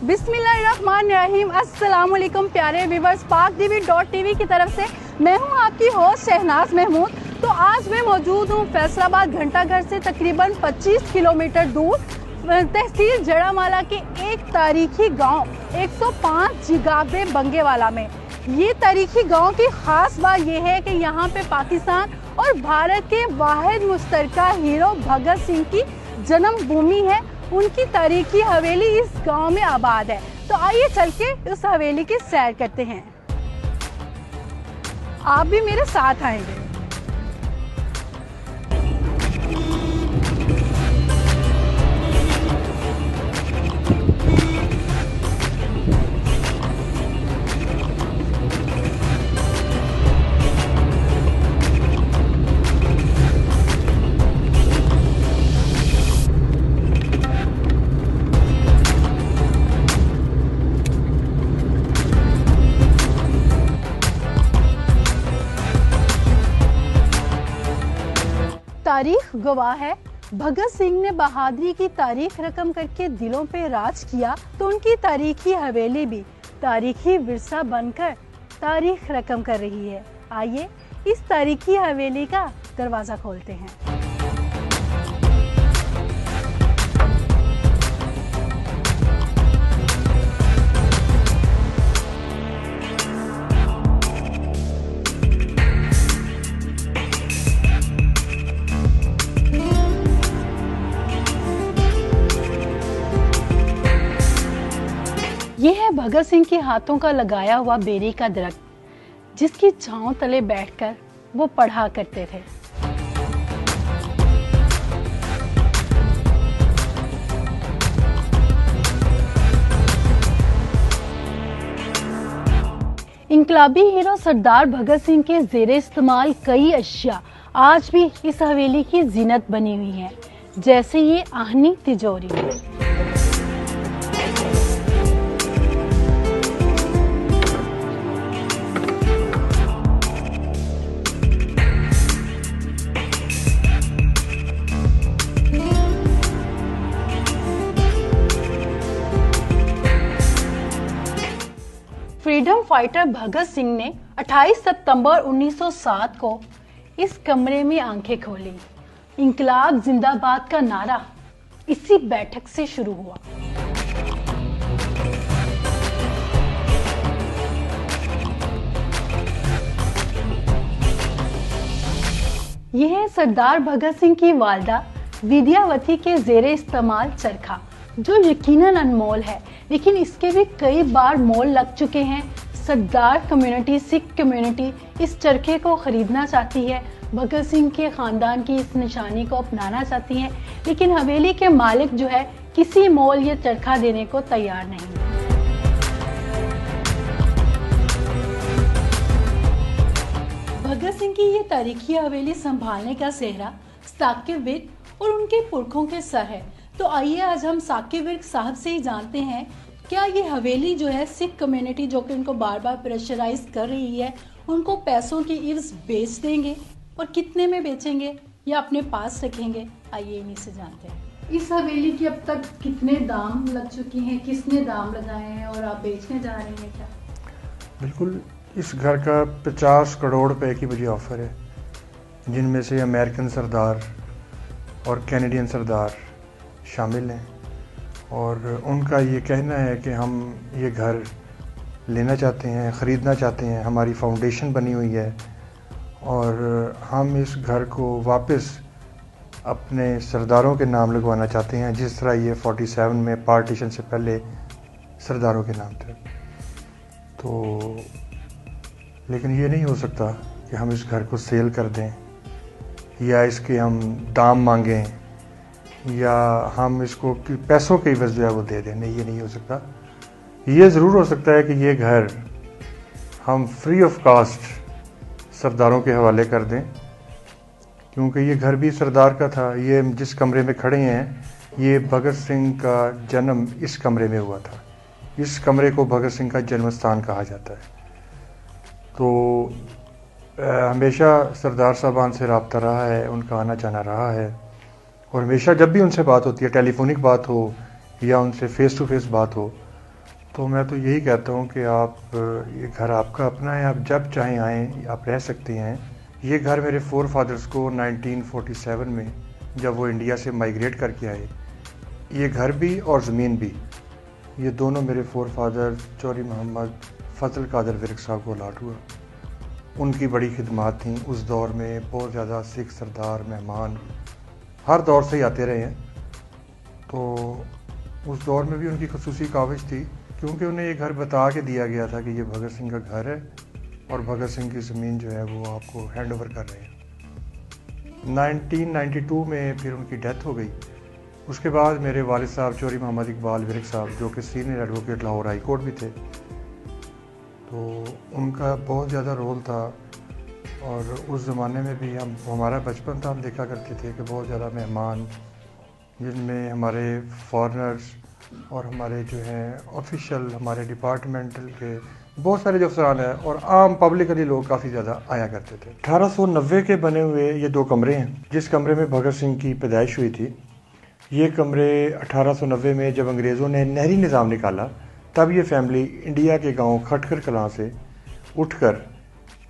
बिस्मिल्लाहिर्रहमानिर्रहीम। अस्सलाम वालेकुम प्यारे व्यूवर्स, पाकटीवी.tv की तरफ से मैं हूं आपकी होस्ट शहनाज महमूद। तो आज मैं मौजूद हूं फैसलाबाद घंटाघर से तकरीबन 25 किलोमीटर दूर तहसील जड़ामाला के एक तारीखी गांव 105 जिगाबे बंगेवाला में। ये तारीखी गांव की खास बात यह है कि यहाँ पे पाकिस्तान और भारत के वाहिद मुश्तरका हीरो भगत सिंह की जन्मभूमि है। उनकी तारीखी हवेली इस गांव में आबाद है। तो आइए चल के उस हवेली की सैर करते हैं। आप भी मेरे साथ आएंगे। तारीख गवाह है, भगत सिंह ने बहादुरी की तारीख रकम करके दिलों पे राज किया, तो उनकी तारीखी हवेली भी तारीखी विरसा बनकर तारीख रकम कर रही है। आइए इस तारीखी हवेली का दरवाजा खोलते हैं। ये है भगत सिंह के हाथों का लगाया हुआ बेरी का दरख्त, जिसकी छांव तले बैठकर वो पढ़ा करते थे। इनकलाबी हीरो सरदार भगत सिंह के जेरे इस्तेमाल कई अशिया आज भी इस हवेली की जीनत बनी हुई है, जैसे ये आहनी तिजोरी। फ्रीडम फाइटर भगत सिंह ने 28 सितंबर 1907 को इस कमरे में आंखें खोली। इंकलाब जिंदाबाद का नारा इसी बैठक से शुरू हुआ। यह है सरदार भगत सिंह की वालदा विद्यावती के जेरे इस्तेमाल चरखा, जो यकीनन अनमोल है, लेकिन इसके भी कई बार मोल लग चुके हैं। सरदार कम्युनिटी, सिख कम्युनिटी इस चरखे को खरीदना चाहती है, भगत सिंह के खानदान की इस निशानी को अपनाना चाहती है, लेकिन हवेली के मालिक जो है किसी मोल ये चरखा देने को तैयार नहीं है। भगत सिंह की ये तारीखी हवेली संभालने का सेहरा साकिब विर्क और उनके पुरखों के सर है। तो आइए आज हम साकिब विर्क साहब से ही जानते हैं, क्या ये हवेली जो है सिख कम्युनिटी जो कि उनको बार बार प्रेशराइज कर रही है, उनको पैसों की इव्ज बेच देंगे और कितने में बेचेंगे या अपने पास रखेंगे। आइए इन्हीं से जानते हैं। इस हवेली की अब तक कितने दाम लग चुकी हैं, किसने दाम लगाए हैं और आप बेचने जा रहे हैं क्या? बिल्कुल, इस घर का 50 करोड़ रुपए की मुझे ऑफर है, जिनमें से अमेरिकन सरदार और कैनेडियन सरदार शामिल हैं। और उनका ये कहना है कि हम ये घर लेना चाहते हैं, ख़रीदना चाहते हैं। हमारी फाउंडेशन बनी हुई है और हम इस घर को वापस अपने सरदारों के नाम लगवाना चाहते हैं, जिस तरह ये 47 में पार्टीशन से पहले सरदारों के नाम थे। तो लेकिन ये नहीं हो सकता कि हम इस घर को सेल कर दें या इसके हम दाम मांगें या हम इसको पैसों के एवज जो है वो दे दें। नहीं, ये नहीं हो सकता। ये ज़रूर हो सकता है कि ये घर हम फ्री ऑफ कास्ट सरदारों के हवाले कर दें, क्योंकि ये घर भी सरदार का था। ये जिस कमरे में खड़े हैं, ये भगत सिंह का जन्म इस कमरे में हुआ था। इस कमरे को भगत सिंह का जन्म स्थान कहा जाता है। तो हमेशा सरदार साहबान से रब्ता रहा है, उनका आना जाना रहा है, और हमेशा जब भी उनसे बात होती है, टेलीफोनिक बात हो या उनसे फ़ेस टू फेस बात हो, तो मैं तो यही कहता हूँ कि आप ये घर आपका अपना है, आप जब चाहें आएँ, आप रह सकते हैं। ये घर मेरे फोर फादर्स को 1947 में जब वो इंडिया से माइग्रेट करके आए, ये घर भी और ज़मीन भी, ये दोनों मेरे फोर फादर चौधरी मोहम्मद फजल कादर विरक साहब को अलाट हुआ। उनकी बड़ी खिदमत थी उस दौर में। बहुत ज़्यादा सिख सरदार मेहमान हर दौर से ही आते रहे हैं। तो उस दौर में भी उनकी खसूसी काविश थी, क्योंकि उन्हें ये घर बता के दिया गया था कि ये भगत सिंह का घर है और भगत सिंह की ज़मीन जो है वो आपको हैंड ओवर कर रहे हैं। 1992 में फिर उनकी डेथ हो गई। उसके बाद मेरे वालिद साहब चौधरी मोहम्मद इकबाल विरक साहब, जो कि senior advocate Lahore high court भी थे, तो उनका बहुत ज़्यादा रोल था। और उस ज़माने में भी हमारा बचपन था, हम देखा करते थे कि बहुत ज़्यादा मेहमान, जिनमें हमारे फॉरेनर्स और हमारे जो हैं ऑफिशियल, हमारे डिपार्टमेंटल के बहुत सारे जो अफसरान हैं और आम पब्लिकली लोग काफ़ी ज़्यादा आया करते थे। 1890 के बने हुए ये दो कमरे हैं। जिस कमरे में भगत सिंह की पैदाइश हुई थी, ये कमरे 1890 में जब अंग्रेज़ों ने नहरी निज़ाम निकाला, तब ये फैमिली इंडिया के गांव खटकर कलां से उठकर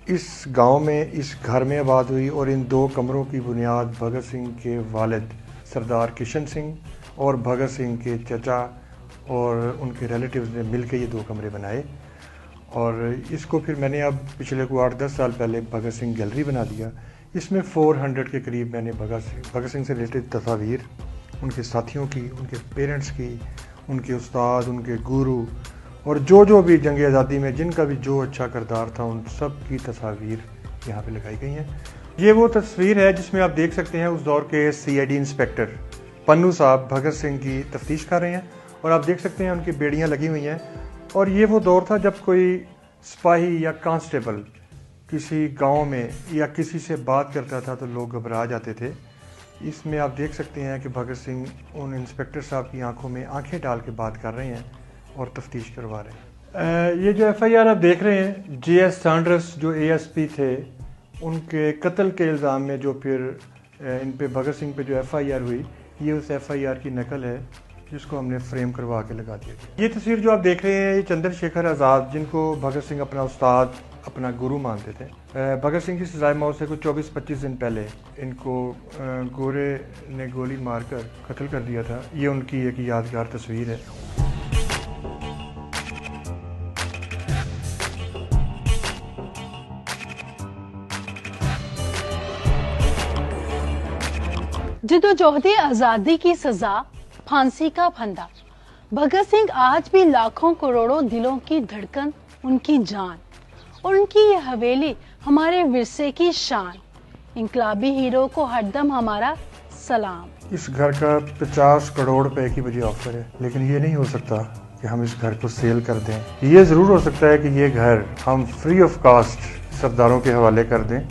इस गांव में, इस घर में आबाद हुई। और इन दो कमरों की बुनियाद भगत सिंह के वालिद सरदार किशन सिंह और भगत सिंह के चचा और उनके रिलेटिव्स ने मिलकर ये दो कमरे बनाए। और इसको फिर मैंने अब पिछले को 8-10 साल पहले भगत सिंह गैलरी बना दिया। इसमें 400 के करीब मैंने भगत सिंह से रिलेटेड तस्वीर, उनके साथियों की, उनके पेरेंट्स की, उनके उस्ताद, उनके गुरु और जो भी जंग आज़ादी में जिनका भी जो अच्छा किरदार था, उन सब की तस्वीर यहाँ पे लगाई गई हैं। ये वो तस्वीर है जिसमें आप देख सकते हैं उस दौर के CID इंस्पेक्टर पन्नू साहब भगत सिंह की तफ्तीश कर रहे हैं और आप देख सकते हैं उनकी बेड़ियाँ लगी हुई हैं। और ये वो दौर था जब कोई सिपाही या कांस्टेबल किसी गांव में या किसी से बात करता था तो लोग घबरा जाते थे। इसमें आप देख सकते हैं कि भगत सिंह उन इंस्पेक्टर साहब की आंखों में आंखें डाल के बात कर रहे हैं और तफ्तीश करवा रहे हैं। ये जो FIR आप देख रहे हैं, JS सैंडर्स जो ASP थे, उनके कत्ल के इल्ज़ाम में जो फिर इन पे भगत सिंह पे जो FIR हुई, ये उस FIR की नकल है जिसको हमने फ्रेम करवा के लगा दिया गया। ये तस्वीर जो आप देख रहे हैं, ये चंद्रशेखर आज़ाद, जिनको भगत सिंह अपना उस्ताद, अपना गुरु मानते थे। भगत सिंह की सजाए मौत से कुछ 24-25 दिन पहले इनको गोरे ने गोली मारकर कत्ल कर दिया था। ये उनकी एक यादगार तस्वीर है। जिद्दोजहद आज़ादी की सजा, फांसी का फंदा। भगत सिंह आज भी लाखों करोड़ों दिलों की धड़कन, उनकी जान और उनकी ये हवेली हमारे विरसे की शान। इनकलाबी हीरो को हरदम हमारा सलाम। इस घर का 50 करोड़ रुपए की मुझे ऑफर है, लेकिन ये नहीं हो सकता कि हम इस घर को सेल कर दें। ये ज़रूर हो सकता है कि ये घर हम फ्री ऑफ कास्ट सरदारों के हवाले कर दें।